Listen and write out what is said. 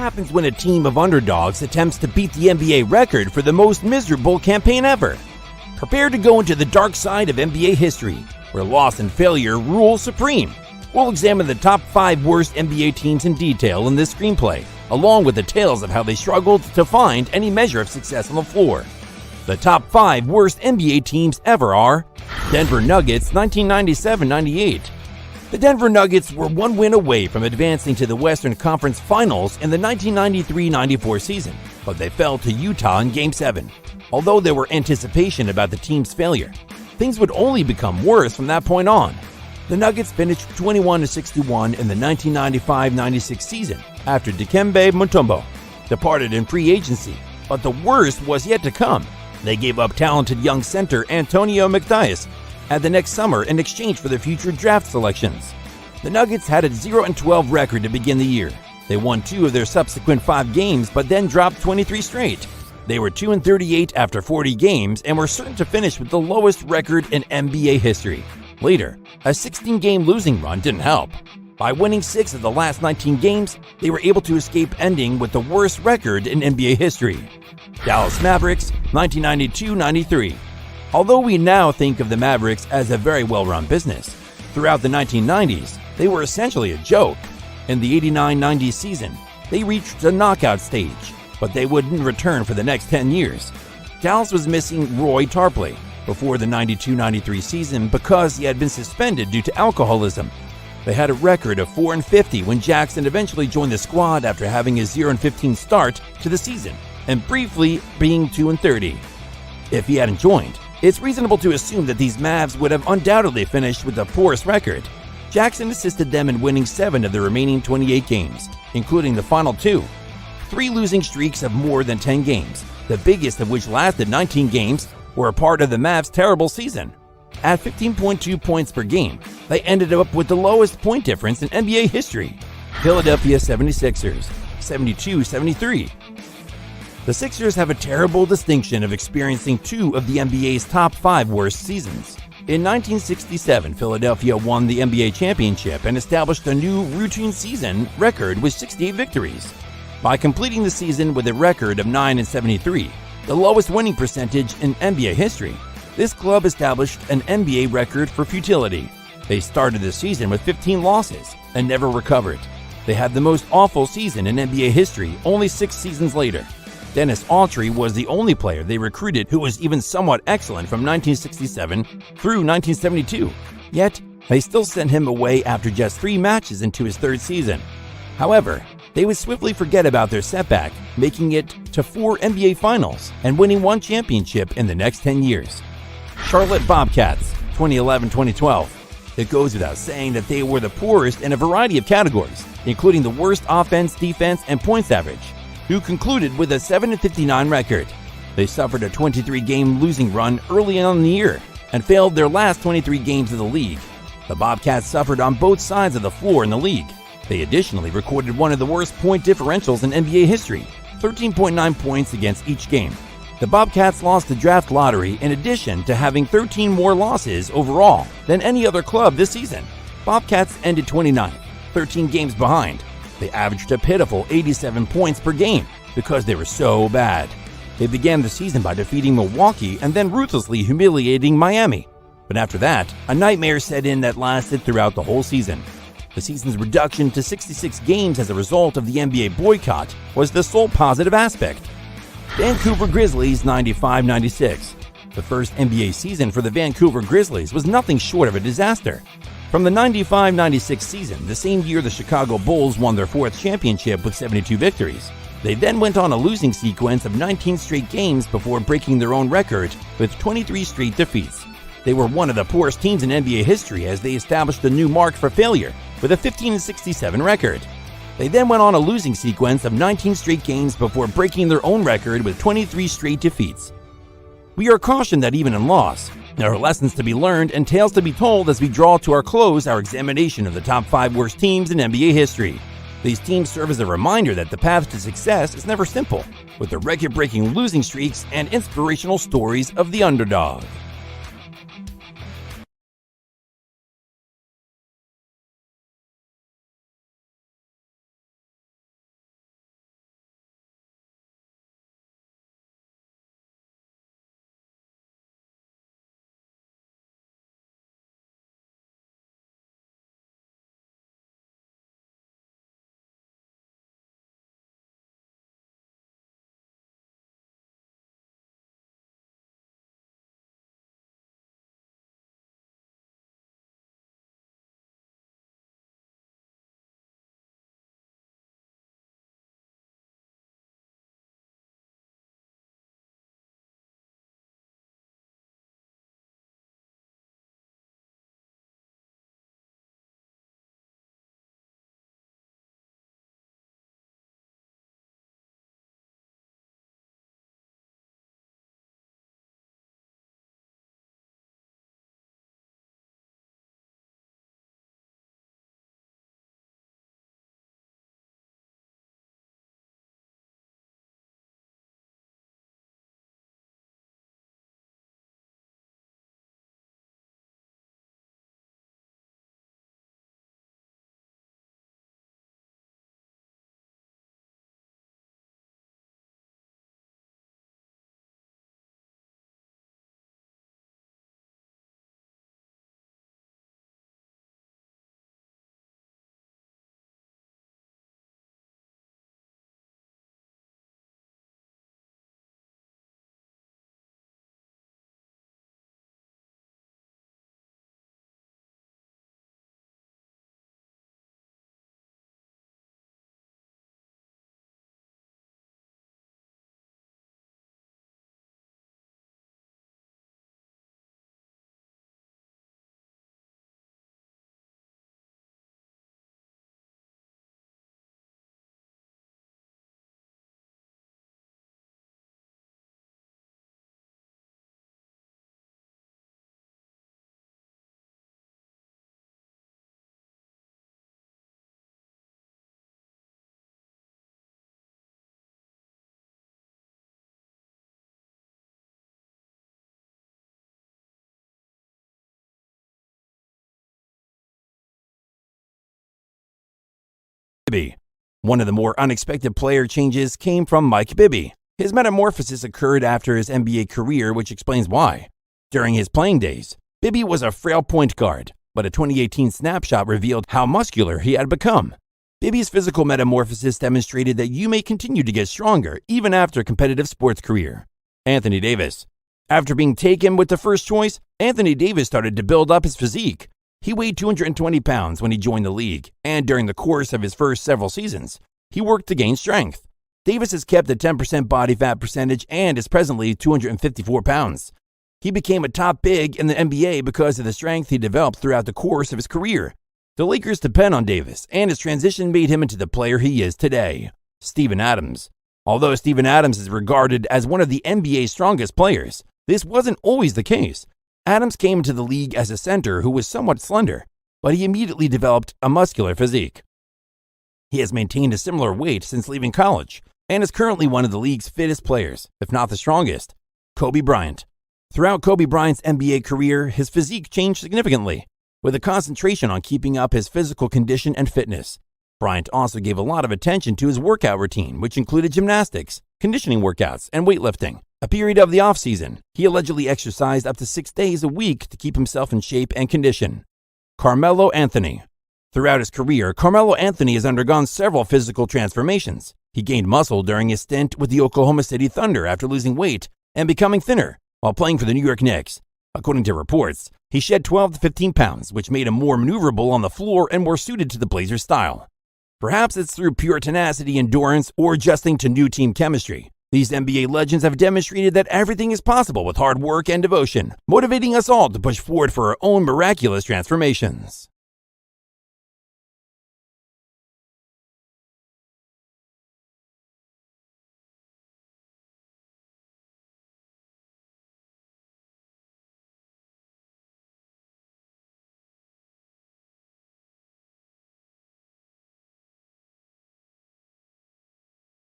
happens when a team of underdogs attempts to beat the NBA record for the most miserable campaign ever. Prepare to go into the dark side of NBA history, where loss and failure rule supreme. We'll examine the top 5 worst NBA teams in detail in this screenplay, along with the tales of how they struggled to find any measure of success on the floor. The top 5 worst NBA teams ever are Denver Nuggets 1997-98. The Denver Nuggets were one win away from advancing to the Western Conference Finals in the 1993-94 season, but they fell to Utah in Game 7. Although there were anticipation about the team's failure, things would only become worse from that point on. The Nuggets finished 21-61 in the 1995-96 season after Dikembe Mutombo departed in free agency, but the worst was yet to come. They gave up talented young center Antonio McDyess at the next summer in exchange for their future draft selections. The Nuggets had a 0-12 record to begin the year. They won 2 of their subsequent 5 games, but then dropped 23 straight. They were 2-38 after 40 games and were certain to finish with the lowest record in NBA history. Later, a 16-game losing run didn't help. By winning 6 of the last 19 games, they were able to escape ending with the worst record in NBA history. Dallas Mavericks 1992-93. Although we now think of the Mavericks as a very well-run business, throughout the 1990s, they were essentially a joke. In the 89-90 season, they reached the knockout stage, but they wouldn't return for the next 10 years. Dallas was missing Roy Tarpley before the 92-93 season because he had been suspended due to alcoholism. They had a record of 4-50 when Jackson eventually joined the squad after having a 0-15 start to the season and briefly being 2-30. If he hadn't joined, it's reasonable to assume that these Mavs would have undoubtedly finished with the poorest record. Jackson assisted them in winning 7 of the remaining 28 games, including the final 2. 3 losing streaks of more than 10 games, the biggest of which lasted 19 games, were a part of the Mavs' terrible season. At 15.2 points per game, they ended up with the lowest point difference in NBA history. Philadelphia 76ers, 72-73. The Sixers have a terrible distinction of experiencing 2 of the NBA's top 5 worst seasons. In 1967, Philadelphia won the NBA championship and established a new routine season record with 68 victories. By completing the season with a record of 9-73, the lowest winning percentage in NBA history, this club established an NBA record for futility. They started the season with 15 losses and never recovered. They had the most awful season in NBA history only 6 seasons later. Dennis Autry was the only player they recruited who was even somewhat excellent from 1967 through 1972. Yet, they still sent him away after just 3 matches into his 3rd season. However, they would swiftly forget about their setback, making it to 4 NBA Finals and winning 1 championship in the next 10 years. Charlotte Bobcats, 2011-2012. It goes without saying that they were the poorest in a variety of categories, including the worst offense, defense, and points average, who concluded with a 7-59 record. They suffered a 23-game losing run early on in the year and failed their last 23 games of the league. The Bobcats suffered on both sides of the floor in the league. They additionally recorded one of the worst point differentials in NBA history, 13.9 points against each game. The Bobcats lost the draft lottery in addition to having 13 more losses overall than any other club this season. Bobcats ended 29th, 13 games behind. They averaged a pitiful 87 points per game because they were so bad. They began the season by defeating Milwaukee and then ruthlessly humiliating Miami. But after that, a nightmare set in that lasted throughout the whole season. The season's reduction to 66 games as a result of the NBA boycott was the sole positive aspect. Vancouver Grizzlies 95-96. The first NBA season for the Vancouver Grizzlies was nothing short of a disaster. From the 95-96 season, the same year the Chicago Bulls won their 4th championship with 72 victories, they then went on a losing sequence of 19 straight games before breaking their own record with 23 straight defeats. They were one of the poorest teams in NBA history as they established a new mark for failure with a 15-67 record. They then went on a losing sequence of 19 straight games before breaking their own record with 23 straight defeats. We are cautioned that even in loss, there are lessons to be learned and tales to be told as we draw to our close our examination of the top 5 worst teams in NBA history. These teams serve as a reminder that the path to success is never simple, with the record-breaking losing streaks and inspirational stories of the underdog. Bibby. One of the more unexpected player changes came from Mike Bibby. His metamorphosis occurred after his NBA career, which explains why. During his playing days, Bibby was a frail point guard, but a 2018 snapshot revealed how muscular he had become. Bibby's physical metamorphosis demonstrated that you may continue to get stronger even after a competitive sports career. Anthony Davis. After being taken with the first choice, Anthony Davis started to build up his physique. He weighed 220 pounds when he joined the league, and during the course of his first several seasons, he worked to gain strength. Davis has kept a 10% body fat percentage and is presently 254 pounds. He became a top big in the NBA because of the strength he developed throughout the course of his career. The Lakers depend on Davis, and his transition made him into the player he is today. Steven Adams. Although Steven Adams is regarded as one of the NBA's strongest players, this wasn't always the case. Adams came into the league as a center who was somewhat slender, but he immediately developed a muscular physique. He has maintained a similar weight since leaving college, and is currently one of the league's fittest players, if not the strongest. Kobe Bryant. Throughout Kobe Bryant's NBA career, his physique changed significantly, with a concentration on keeping up his physical condition and fitness. Bryant also gave a lot of attention to his workout routine, which included gymnastics, conditioning workouts, and weightlifting. A period of the off-season, he allegedly exercised up to 6 days a week to keep himself in shape and condition. Carmelo Anthony. Throughout his career, Carmelo Anthony has undergone several physical transformations. He gained muscle during his stint with the Oklahoma City Thunder after losing weight and becoming thinner while playing for the New York Knicks. According to reports, he shed 12 to 15 pounds, which made him more maneuverable on the floor and more suited to the Blazers' style. Perhaps it's through pure tenacity, endurance, or adjusting to new team chemistry. These NBA legends have demonstrated that everything is possible with hard work and devotion, motivating us all to push forward for our own miraculous transformations.